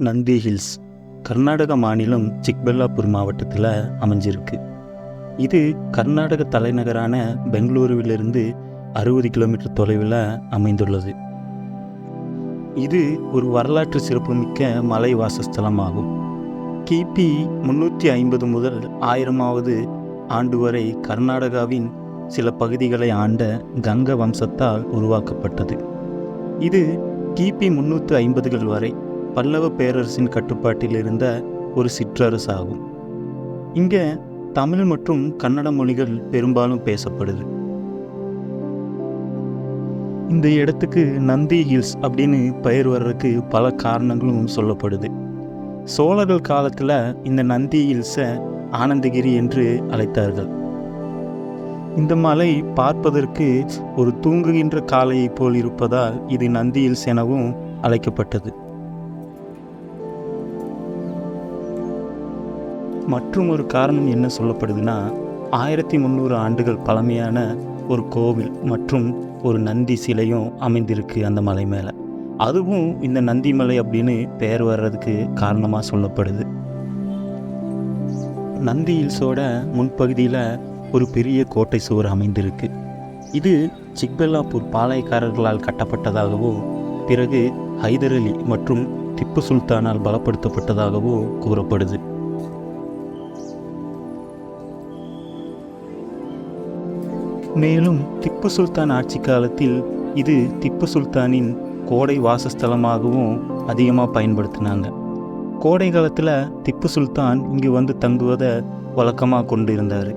Nandi hills Karnataka மாநிலம் சிக்பெல்லாப்பூர் மாவட்டத்தில் அமைஞ்சிருக்கு. இது கர்நாடக தலைநகரான பெங்களூருவிலிருந்து 60 கிலோமீட்டர் தொலைவில் அமைந்துள்ளது. இது ஒரு வரலாற்று சிறப்புமிக்க மலை வாசஸ்தலமாகும். கிபி 350 முதல் 1000வது ஆண்டு வரை கர்நாடகாவின் சில பகுதிகளை ஆண்ட கங்க வம்சத்தால் உருவாக்கப்பட்டது. இது கிபி 350கள் வரை பல்லவ பேரரசின் கட்டுப்பாட்டில் இருந்த ஒரு சிற்றரசாகும். இங்கே தமிழ் மற்றும் கன்னட மொழிகள் பெரும்பாலும் பேசப்படுது. இந்த இடத்துக்கு நந்தி ஹில்ஸ் அப்படின்னு பெயர் வர்றதுக்கு பல காரணங்களும் சொல்லப்படுது. சோழர்கள் காலத்தில் இந்த நந்தி ஹில்ஸை ஆனந்தகிரி என்று அழைத்தார்கள். இந்த மலை பார்ப்பதற்கு ஒரு தூங்குகின்ற காளையை போல் இருப்பதால் இது நந்தி ஹில்ஸ் எனவும் அழைக்கப்பட்டது. மற்றும் ஒரு காரணம் என்ன சொல்லப்படுதுன்னா, 1300 ஆண்டுகள் பழமையான ஒரு கோவில் மற்றும் ஒரு நந்தி சிலையும் அமைந்திருக்கு அந்த மலை மேலே. அதுவும் இந்த நந்தி மலை அப்படின்னு பெயர் வர்றதுக்கு காரணமாக சொல்லப்படுது. நந்தி ஹில்ஸோட முன்பகுதியில் ஒரு பெரிய கோட்டை சுவர் அமைந்திருக்கு. இது சிக்பெல்லாப்பூர் பாளையக்காரர்களால் கட்டப்பட்டதாகவோ பிறகு ஹைதர் அலி மற்றும் திப்பு சுல்தானால் பலப்படுத்தப்பட்டதாகவோ கூறப்படுது. மேலும் திப்பு சுல்தான் ஆட்சி காலத்தில் இது திப்பு சுல்தானின் கோடை வாசஸ்தலமாகவும் அதிகமாக பயன்படுத்தினாங்க. கோடை காலத்தில் திப்பு சுல்தான் இங்கு வந்து தங்குவதை வழக்கமாக கொண்டிருந்தார்.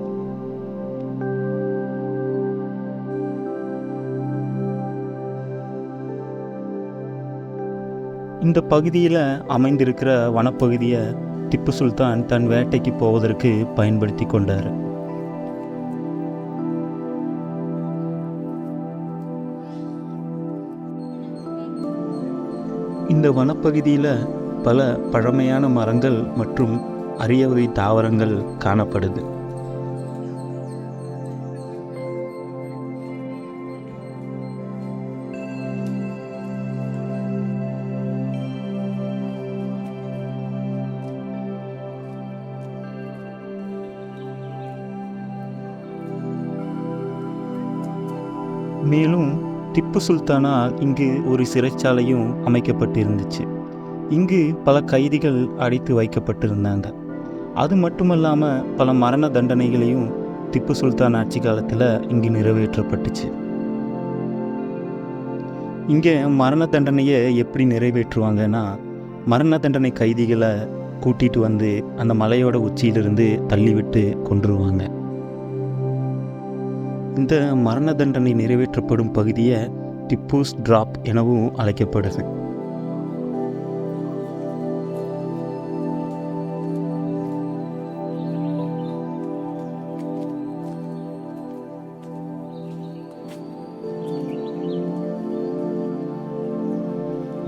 இந்த பகுதியில் அமைந்திருக்கிற வனப்பகுதியை திப்பு சுல்தான் தன் வேட்டைக்கு போவதற்கு பயன்படுத்தி கொண்டார். இந்த வனப்பகுதியில் பல பழமையான மரங்கள் மற்றும் அரிய வகை தாவரங்கள் காணப்படுது. மேலும் திப்பு சுல்தானால் இங்கு ஒரு சிறைச்சாலையும் அமைக்கப்பட்டிருந்துச்சு. இங்கு பல கைதிகள் அடைத்து வைக்கப்பட்டிருந்தாங்க. அது மட்டுமல்லாமல் பல மரண தண்டனைகளையும் திப்பு சுல்தான் ஆட்சி காலத்தில் இங்கு நிறைவேற்றப்பட்டுச்சு. இங்கே மரண தண்டனையை எப்படி நிறைவேற்றுவாங்கன்னா, மரண தண்டனை கைதிகளை கூட்டிகிட்டு வந்து அந்த மலையோட உச்சியிலிருந்து தள்ளிவிட்டு கொன்றுருவாங்க. இந்த மரண தண்டனை நிறைவேற்றப்படும் பகுதியை டிப்பூஸ் டிராப் எனவும் அழைக்கப்படுது.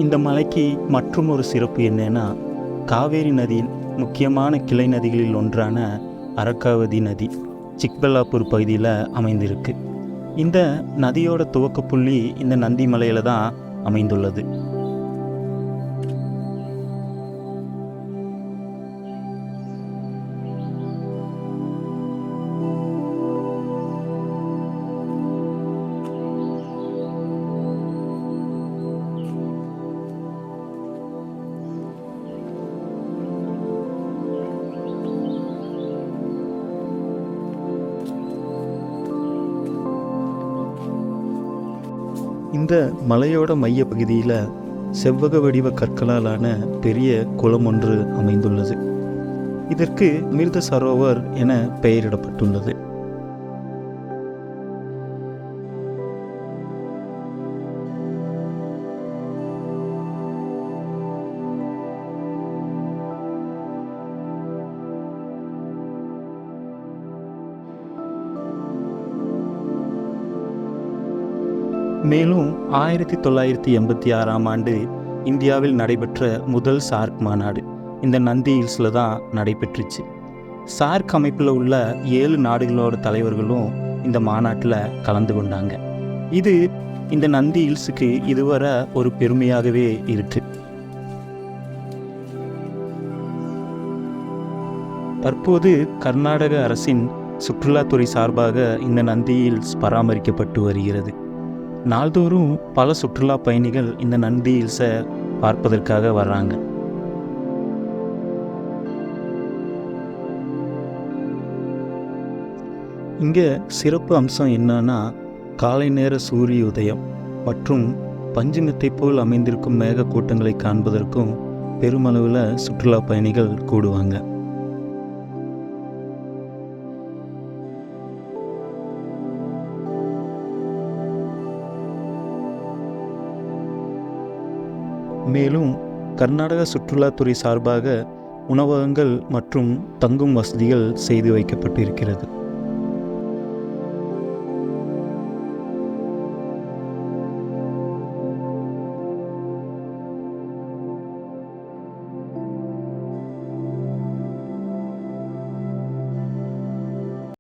இந்த மலைக்கு மற்றும் ஒரு சிறப்பு என்னன்னா, காவேரி நதியின் முக்கியமான கிளை நதிகளில் ஒன்றான அரக்காவதி நதி சிக்பெல்லாப்பூர் பகுதியில் அமைந்திருக்கு. இந்த நதியோட துவக்கப்புள்ளி இந்த நந்தி மலையில் தான் அமைந்துள்ளது. இந்த மலையோட மைய பகுதியில் செவ்வக வடிவ கற்களாலான பெரிய குளம் ஒன்று அமைந்துள்ளது. இதற்கு மிர்த சரோவர் என பெயரிடப்பட்டுள்ளது. மேலும் 1986ஆம் ஆண்டு இந்தியாவில் நடைபெற்ற முதல் சார்க் மாநாடு இந்த நந்தி ஹில்ஸில் தான் நடைபெற்றுச்சு. சார்க் அமைப்பில் உள்ள 7 நாடுகளோட தலைவர்களும் இந்த மாநாட்டில் கலந்து கொண்டாங்க. இது இந்த நந்தி ஹில்ஸுக்கு இதுவரை ஒரு பெருமையாகவே இருக்கு. தற்போது கர்நாடக அரசின் சுற்றுலாத்துறை சார்பாக இந்த நந்தி ஹில்ஸ் பராமரிக்கப்பட்டு வருகிறது. நாள்தோறும் பல சுற்றுலா பயணிகள் இந்த நந்தி ஹில்ஸை பார்ப்பதற்காக வர்றாங்க. இங்கே சிறப்பு அம்சம் என்னன்னா, காலை நேர சூரிய உதயம் மற்றும் பஞ்சுமெத்தை போல் அமைந்திருக்கும் மேகக்கூட்டங்களை காண்பதற்கும் பெருமளவில் சுற்றுலா பயணிகள் கூடுவாங்க. மேலும் கர்நாடக சுற்றுலாத்துறை சார்பாக உணவகங்கள் மற்றும் தங்கும் வசதிகள் செய்து வைக்கப்பட்டிருக்கிறது.